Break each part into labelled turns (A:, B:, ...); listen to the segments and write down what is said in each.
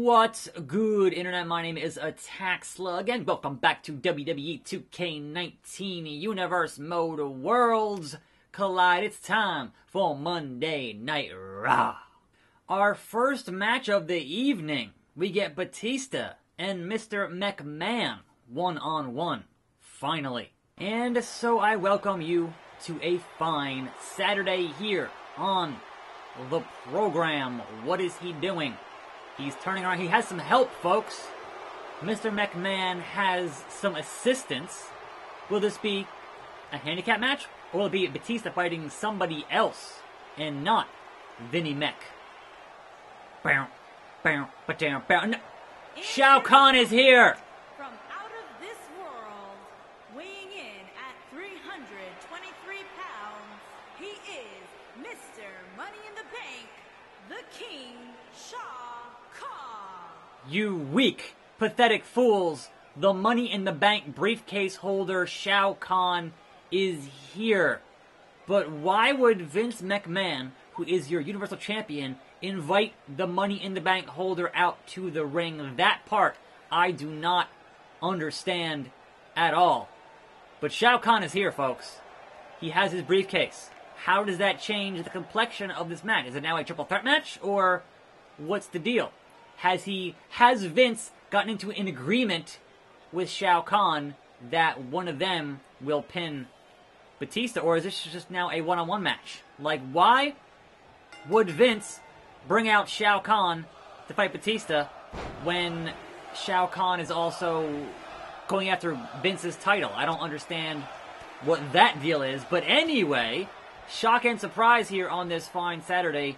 A: What's good, Internet? My name is attackslug, and welcome back to WWE 2K19 Universe Mode Worlds Collide. It's time for Monday Night Raw. Our first match of the evening, we get Batista and Mr. McMahon one-on-one, finally. And so I welcome you to a fine Saturday here on the program. What is he doing? He's turning around. He has some help, folks. Mr. McMahon has some assistance. Will this be a handicap match? Or will it be Batista fighting somebody else and not Vinnie Mech? Bow, bow, ba-dow, bow. No. Shao Kahn is here!
B: From out of this world, weighing in at 323 pounds, he is Mr. Money in the Bank, the King, Shao Kahn.
A: You weak, pathetic fools. The Money in the Bank briefcase holder, Shao Kahn, is here. But why would Vince McMahon, who is your Universal Champion, invite the Money in the Bank holder out to the ring? That part I do not understand at all. But Shao Kahn is here, folks. He has his briefcase. How does that change the complexion of this match? Is it now a triple threat match, or what's the deal? Has Vince gotten into an agreement with Shao Kahn that one of them will pin Batista, or is this just now a one-on-one match? Like, why would Vince bring out Shao Kahn to fight Batista when Shao Kahn is also going after Vince's title? I don't understand what that deal is. But anyway, shock and surprise here on this fine Saturday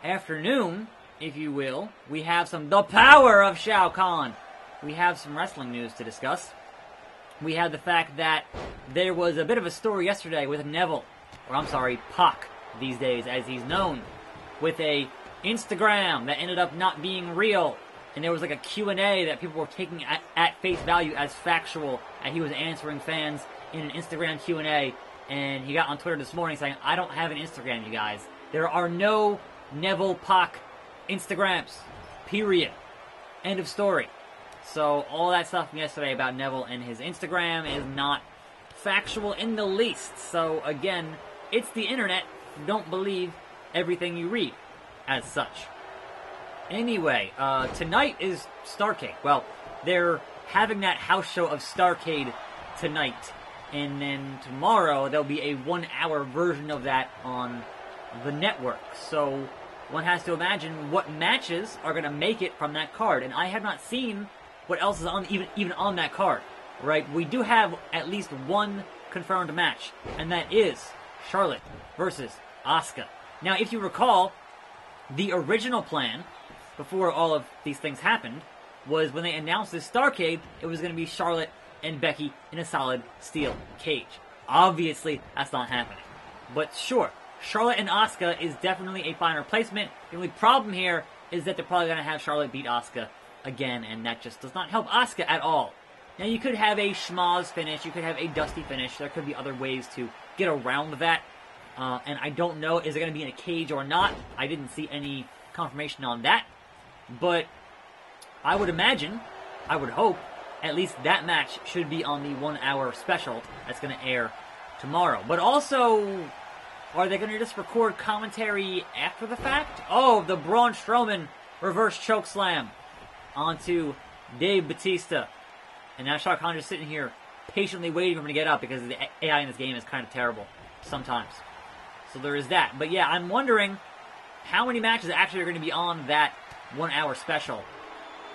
A: afternoon, if you will. We have the power of Shao Kahn. We have some wrestling news to discuss. We have the fact that there was a bit of a story yesterday with Neville, or I'm sorry, Pac these days as he's known, with a Instagram that ended up not being real. And there was like a Q&A that people were taking at face value as factual, and he was answering fans in an Instagram Q&A. And he got on Twitter this morning saying, I don't have an Instagram, you guys. There are no Neville Pac Instagrams. Period. End of story. So all that stuff from yesterday about Neville and his Instagram is not factual in the least. So again, it's the internet. Don't believe everything you read as such. Anyway, tonight is Starrcade. Well, they're having that house show of Starrcade tonight. And then tomorrow, there'll be a 1-hour version of that on the network. So one has to imagine what matches are going to make it from that card. And I have not seen what else is on even on that card, right? We do have at least one confirmed match, and that is Charlotte versus Asuka. Now, if you recall, the original plan, before all of these things happened, was when they announced this Starrcade, it was going to be Charlotte and Becky in a solid steel cage. Obviously, that's not happening. But sure, Charlotte and Asuka is definitely a fine replacement. The only problem here is that they're probably going to have Charlotte beat Asuka again, and that just does not help Asuka at all. Now, you could have a schmoz finish, you could have a dusty finish, there could be other ways to get around that. And I don't know, is it going to be in a cage or not? I didn't see any confirmation on that. But I would imagine, I would hope, at least that match should be on the 1-hour special that's going to air tomorrow. But also, are they going to just record commentary after the fact? Oh, the Braun Strowman reverse chokeslam onto Dave Batista. And now Shao Kahn just sitting here patiently waiting for him to get up because the AI in this game is kind of terrible sometimes. So there is that. But yeah, I'm wondering how many matches actually are going to be on that 1-hour special.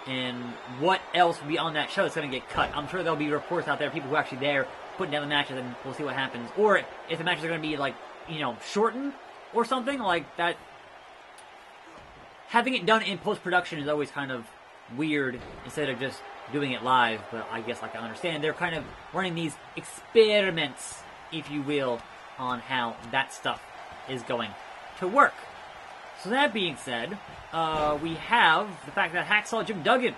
A: And what else will be on that show that's going to get cut. I'm sure there'll be reports out there, people who are actually there, putting down the matches, and we'll see what happens. Or if the matches are going to be, like, you know, shortened or something like that. Having it done in post-production is always kind of weird instead of just doing it live. But I guess, like, I understand. They're kind of running these experiments, if you will, on how that stuff is going to work. So that being said, we have the fact that Hacksaw Jim Duggan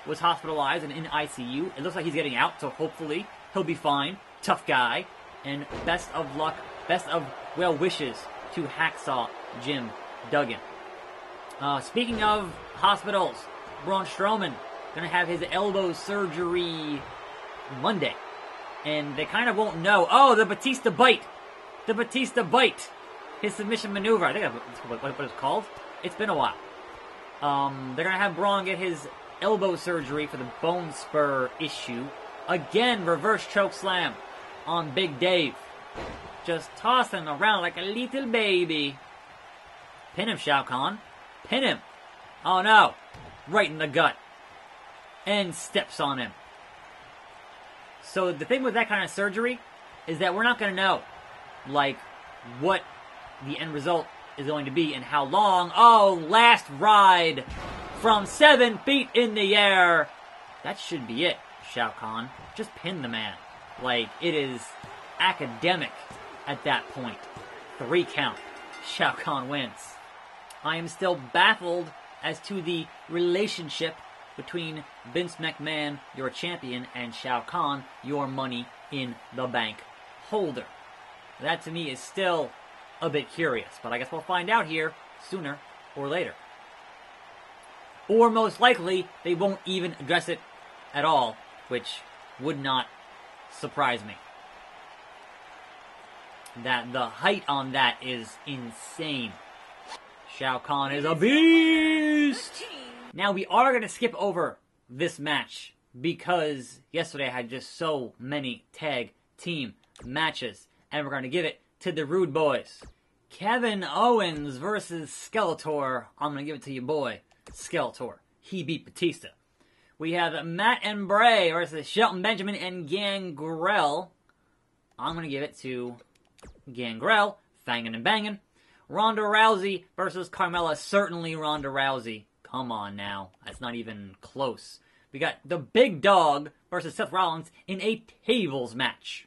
A: was hospitalized and in ICU. It looks like he's getting out, so hopefully he'll be fine. Tough guy. And best of luck, best of well wishes to Hacksaw Jim Duggan. Speaking of hospitals, Braun Strowman gonna have his elbow surgery Monday. And they kind of won't know. Oh, the Batista bite! The Batista bite! His submission maneuver. I think that's what it's called. It's been a while. They're gonna have Braun get his elbow surgery for the bone spur issue. Again, reverse choke slam on Big Dave. Just tossing around like a little baby. Pin him, Shao Kahn. Pin him. Oh no. Right in the gut. And steps on him. So the thing with that kind of surgery is that we're not going to know, like, what the end result is going to be and how long. Oh, last ride from 7 feet in the air. That should be it, Shao Kahn. Just pin the man. Like, it is academic at that point. 3 count. Shao Kahn wins. I am still baffled as to the relationship between Vince McMahon, your champion, and Shao Kahn, your Money in the Bank holder. That to me is still a bit curious, but I guess we'll find out here sooner or later. Or most likely, they won't even address it at all, which would not surprise me. That the height on that is insane. Shao Kahn is a beast! Now, we are going to skip over this match because yesterday I had just so many tag team matches, and we're going to give it to the Rude Boys. Kevin Owens versus Skeletor. I'm going to give it to your boy, Skeletor. He beat Batista. We have Matt and Bray versus Shelton Benjamin and Gangrel. I'm going to give it to Gangrel. Fangin' and bangin'. Ronda Rousey versus Carmella. Certainly Ronda Rousey. Come on now. That's not even close. We got the Big Dog versus Seth Rollins in a tables match.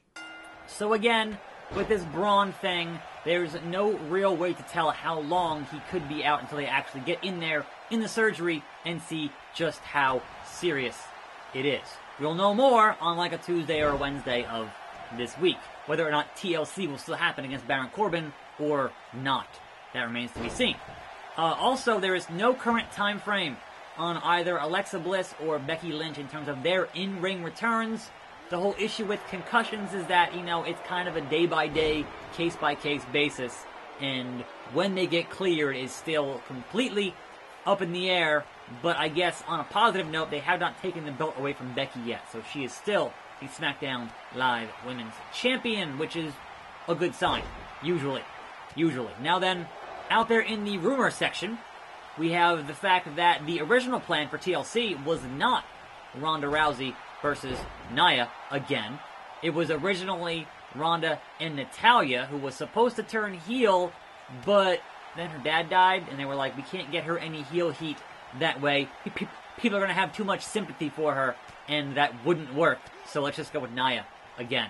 A: So again, with this Braun thing, there's no real way to tell how long he could be out until they actually get in there in the surgery and see just how serious it is. We'll know more on like a Tuesday or a Wednesday of this week. Whether or not TLC will still happen against Baron Corbin or not. That remains to be seen. Also, there is no current time frame on either Alexa Bliss or Becky Lynch in terms of their in-ring returns. The whole issue with concussions is that, you know, it's kind of a day-by-day, case-by-case basis, and when they get cleared is still completely up in the air, but I guess on a positive note, they have not taken the belt away from Becky yet, so she is still the SmackDown Live Women's Champion, which is a good sign, usually. Now then, out there in the rumor section, we have the fact that the original plan for TLC was not Ronda Rousey versus Nia again. It was originally Ronda and Natalya, who was supposed to turn heel, but then her dad died, and they were like, we can't get her any heel heat that way. People are going to have too much sympathy for her, and that wouldn't work, so let's just go with Nia again.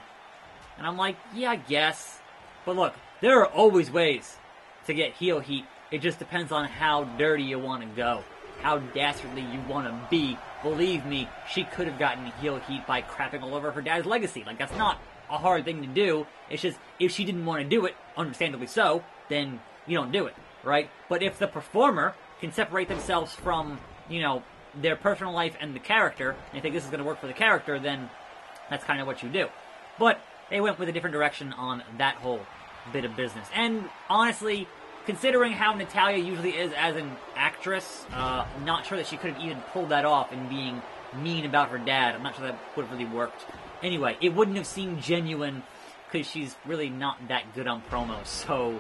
A: And I'm like, yeah, I guess. But look, there are always ways to get heel heat. It just depends on how dirty you want to go, how dastardly you want to be. Believe me, she could have gotten heel heat by crapping all over her dad's legacy. Like, that's not a hard thing to do. It's just, if she didn't want to do it, understandably so, then you don't do it, right? But if the performer can separate themselves from, you know, their personal life and the character, and you think this is going to work for the character, then that's kind of what you do. But they went with a different direction on that whole bit of business. And honestly, considering how Natalya usually is as an actress, I'm not sure that she could have even pulled that off in being mean about her dad. I'm not sure that would have really worked. Anyway, it wouldn't have seemed genuine because she's really not that good on promos, so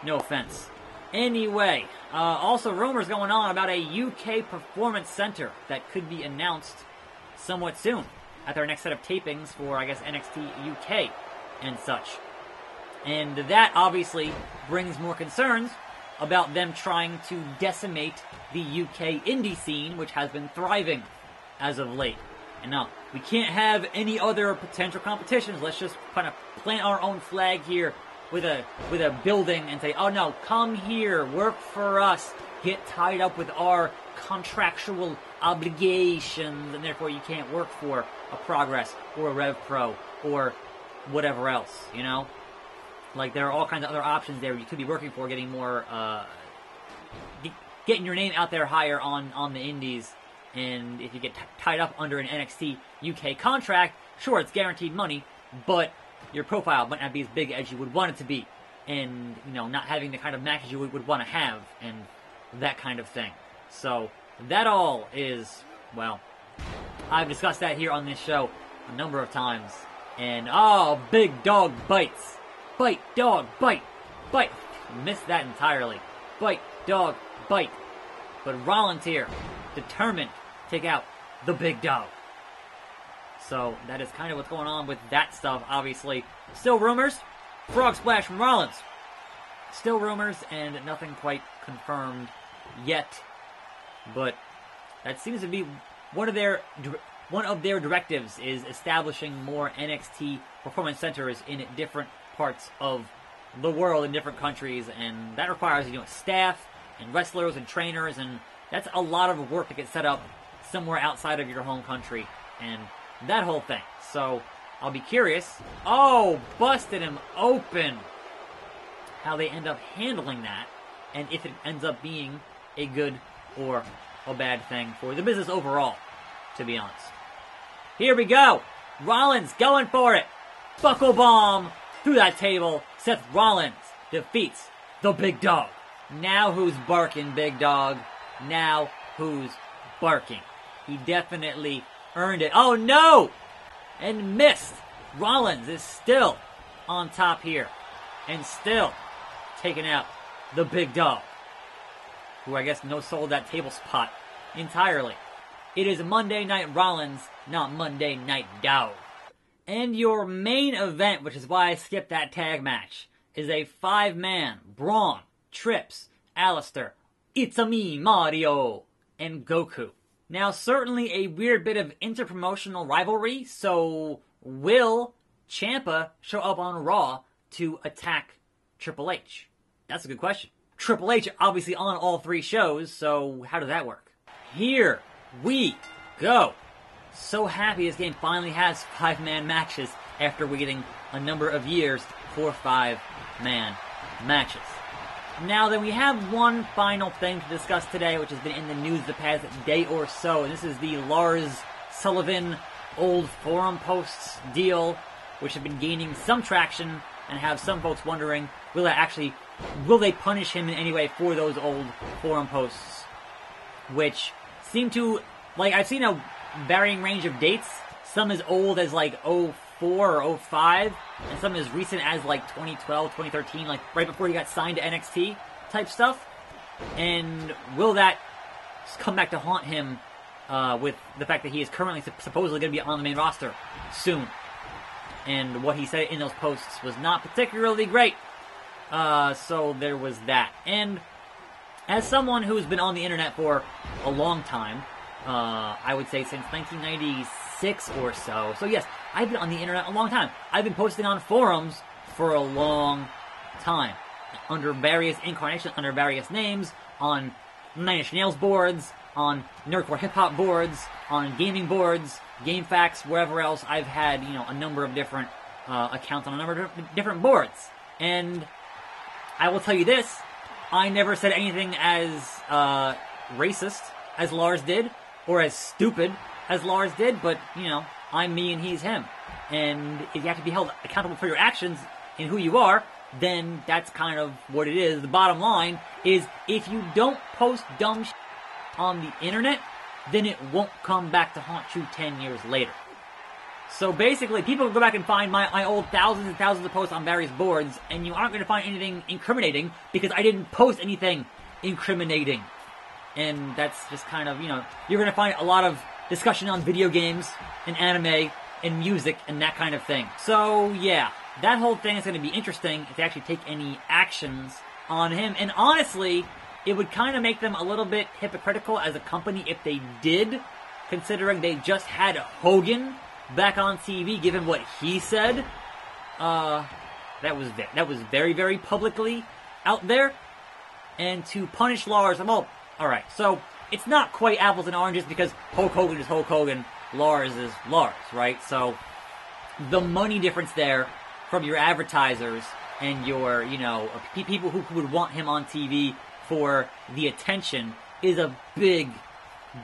A: no offense. Anyway, also rumors going on about a UK performance center that could be announced somewhat soon at their next set of tapings for, I guess, NXT UK and such. And that obviously brings more concerns about them trying to decimate the UK indie scene, which has been thriving as of late. And now, we can't have any other potential competitions. Let's just kind of plant our own flag here with a building and say, oh no, come here, work for us, get tied up with our contractual obligations, and therefore you can't work for a Progress or a Rev Pro or whatever else, you know? Like, there are all kinds of other options there you could be working for, getting more, getting your name out there higher on the indies And if you get tied up under an NXT UK contract, sure, it's guaranteed money, but your profile might not be as big as you would want it to be. And, you know, not having the kind of matches you would want to have, and that kind of thing. So, that all is, well, I've discussed that here on this show a number of times. And, oh, big dog bites. Bite, dog, bite, bite. Missed that entirely. Bite, dog, bite. But Rollins here, determined to take out the big dog. So, that is kind of what's going on with that stuff, obviously. Still rumors. Frog splash from Rollins. Still rumors, and nothing quite confirmed yet. But that seems to be one of their directives, is establishing more NXT performance centers in different parts of the world, in different countries, and that requires, you know, staff and wrestlers and trainers, and that's a lot of work to get set up somewhere outside of your home country, and that whole thing. So I'll be curious. Oh, busted him open. How they end up handling that, and if it ends up being a good or a bad thing for the business overall, to be honest. Here we go. Rollins going for it. Buckle bomb through that table. Seth Rollins defeats the big dog. Now who's barking, big dog? Now who's barking? He definitely earned it. Oh no! And missed. Rollins is still on top here. And still taking out the big dog, who I guess no-sold that table spot entirely. It is Monday Night Rollins, not Monday Night Dog. And your main event, which is why I skipped that tag match, is a 5-man Braun, Trips, Alistair, It's-a-me, Mario, and Goku. Now, certainly a weird bit of interpromotional rivalry, so will Ciampa show up on Raw to attack Triple H? That's a good question. Triple H obviously on all 3 shows, so how does that work? Here we go. So happy this game finally has 5-man matches after waiting a number of years for 5-man matches. Now then, we have one final thing to discuss today, which has been in the news the past day or so, and this is the Lars Sullivan old forum posts deal, which have been gaining some traction and have some folks wondering, will they punish him in any way for those old forum posts, which seem to, like, I've seen a varying range of dates, some as old as like 04 or 05, and some as recent as like 2012, 2013, like right before he got signed to NXT type stuff. And will that come back to haunt him with the fact that he is currently supposedly going to be on the main roster soon? And what he said in those posts was not particularly great. So there was that. And as someone who's been on the internet for a long time, I would say since 1996 or so. So yes, I've been on the internet a long time. I've been posting on forums for a long time. Under various incarnations, under various names, on Nine Inch Nails boards, on Nerdcore Hip Hop boards, on gaming boards, GameFAQs, wherever else. I've had, you know, a number of different accounts on a number of different boards. And I will tell you this, I never said anything as racist as Lars did, or as stupid as Lars did, but, you know, I'm me and he's him. And if you have to be held accountable for your actions and who you are, then that's kind of what it is. The bottom line is, if you don't post dumb shit on the internet, then it won't come back to haunt you 10 years later. So basically, people go back and find my old thousands and thousands of posts on various boards, and you aren't going to find anything incriminating, because I didn't post anything incriminating. And that's just kind of, you know, you're going to find a lot of discussion on video games, and anime, and music, and that kind of thing. So, yeah, that whole thing is going to be interesting if they actually take any actions on him. And honestly, it would kind of make them a little bit hypocritical as a company if they did, considering they just had Hogan back on TV, given what he said. That was very, very publicly out there. And to punish Lars, well, alright, so it's not quite apples and oranges, because Hulk Hogan is Hulk Hogan, Lars is Lars, right? So the money difference there from your advertisers and your, you know, people who would want him on TV for the attention is a big,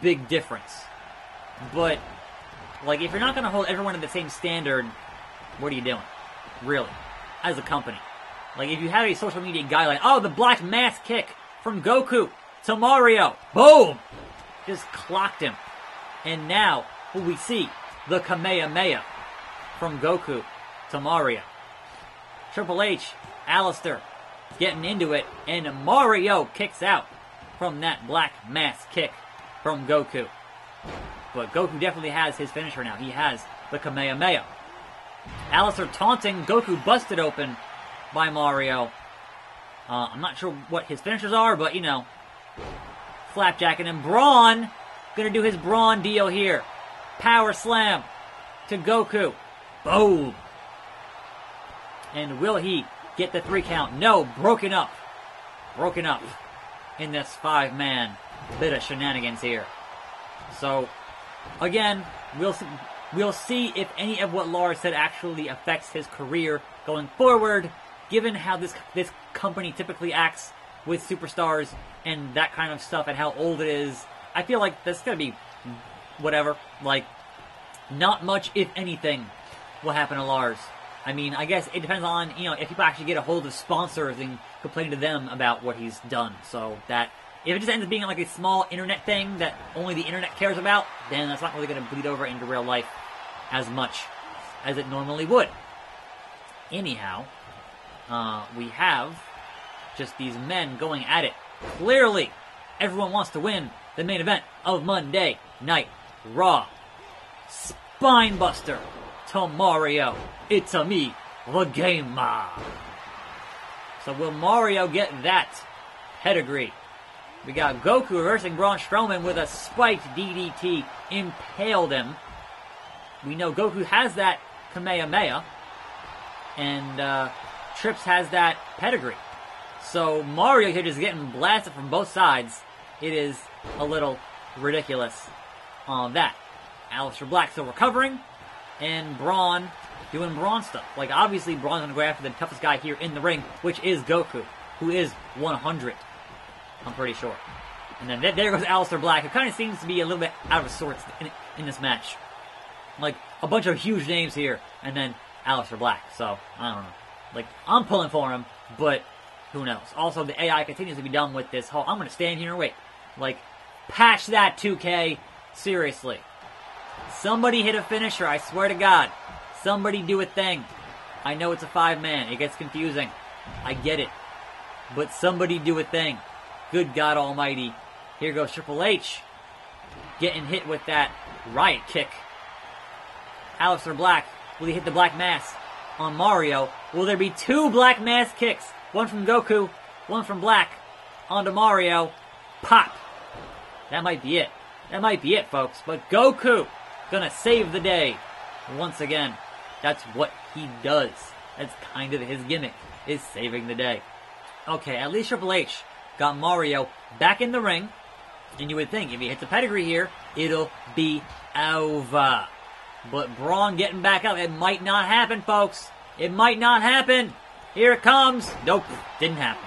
A: big difference. But, like, if you're not going to hold everyone to the same standard, what are you doing? Really? As a company. Like, if you have a social media guideline, oh, the black mass kick from Goku to Mario. Boom! Just clocked him. And now, will we see the Kamehameha from Goku to Mario. Triple H, Alistair, getting into it, and Mario kicks out from that black mass kick from Goku. But Goku definitely has his finisher now. He has the Kamehameha. Alistair taunting, Goku busted open by Mario. I'm not sure what his finishers are, but, you know, flapjacking him. Braun, gonna do his Braun deal here. Power slam to Goku. Boom. And will he get the 3 count? No, broken up. Broken up in this 5-man bit of shenanigans here. So, again, we'll see if any of what Lars said actually affects his career going forward, given how this company typically acts with superstars and that kind of stuff and how old it is. I feel like that's going to be whatever. Like, not much, if anything, will happen to Lars. I mean, I guess it depends on, you know, if people actually get a hold of sponsors and complain to them about what he's done. So that, if it just ends up being like a small internet thing that only the internet cares about, then that's not really going to bleed over into real life as much as it normally would. Anyhow, we have just these men going at it. Clearly, everyone wants to win the main event of Monday Night Raw. Spinebuster to Mario. It's a me, the gamer. So will Mario get that pedigree? We got Goku reversing Braun Strowman with a spiked DDT, impaled him. We know Goku has that Kamehameha, and Trips has that pedigree. So Mario here just getting blasted from both sides. It is a little ridiculous on that. Aleister Black still recovering, and Braun doing Braun stuff. Like, obviously, Braun's going to go after the toughest guy here in the ring, which is Goku, who is 100. I'm pretty sure. And then there goes Aleister Black, who kind of seems to be a little bit out of sorts in this match. Like, a bunch of huge names here, and then Aleister Black. So, I don't know. Like, I'm pulling for him, but who knows. Also, the AI continues to be done with this whole, I'm going to stand here and wait. Like, patch that, 2K. Seriously. Somebody hit a finisher, I swear to God. Somebody do a thing. I know it's a 5-man. It gets confusing. I get it. But somebody do a thing. Good God Almighty. Here goes Triple H. Getting hit with that riot kick. Aleister Black. Will he hit the black mass on Mario? Will there be 2 black mass kicks? One from Goku, one from Black onto Mario. Pop. That might be it. That might be it, folks. But Goku gonna save the day once again. That's what he does. That's kind of his gimmick, is saving the day. Okay, at least Triple H got Mario back in the ring. And you would think if he hits a pedigree here, it'll be over. But Braun getting back up, it might not happen, folks. It might not happen. Here it comes. Nope, didn't happen.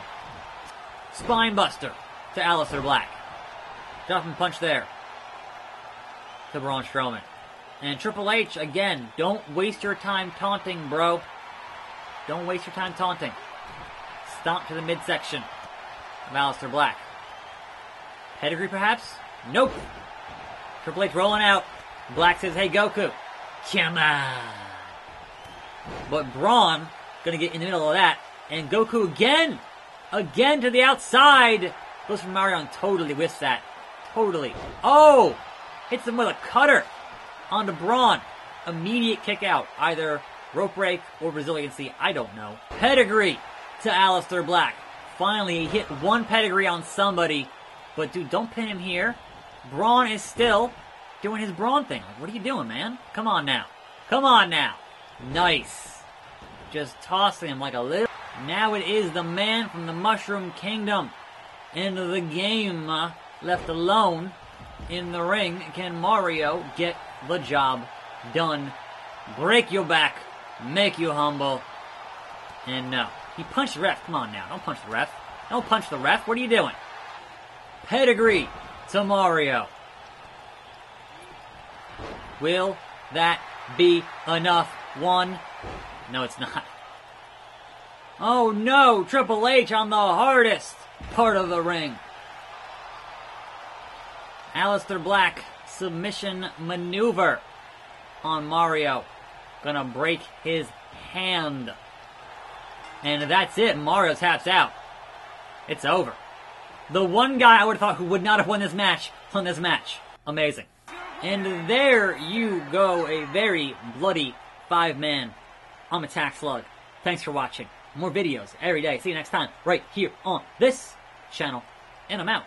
A: Spinebuster to Aleister Black. Jumping punch there to Braun Strowman. And Triple H, again, don't waste your time taunting, bro. Don't waste your time taunting. Stomp to the midsection of Aleister Black. Pedigree, perhaps? Nope. Triple H rolling out. Black says, hey, Goku, come on. But Braun gonna get in the middle of that. And Goku again. Again to the outside. Goes for Mario and totally whiffs that. Totally. Oh! Hits him with a cutter onto Braun. Immediate kick out. Either rope break or resiliency. I don't know. Pedigree to Aleister Black. Finally, he hit one pedigree on somebody. But dude, don't pin him here. Braun is still doing his Braun thing. Like, what are you doing, man? Come on now. Come on now. Nice. Just tossing him like a little... Now it is the man from the Mushroom Kingdom into the game. Left alone in the ring. Can Mario get the job done? Break your back. Make you humble. And no. He punched the ref. Come on now. Don't punch the ref. Don't punch the ref. What are you doing? Pedigree to Mario. Will that be enough? One. No, it's not. Oh no, Triple H on the hardest part of the ring. Aleister Black submission maneuver on Mario. Gonna break his hand. And that's it. Mario taps out. It's over. The one guy I would have thought who would not have won this match. Amazing. And there you go. A very bloody 5-man on Attack Slug. Thanks for watching. More videos every day. See you next time right here on this channel. And I'm out.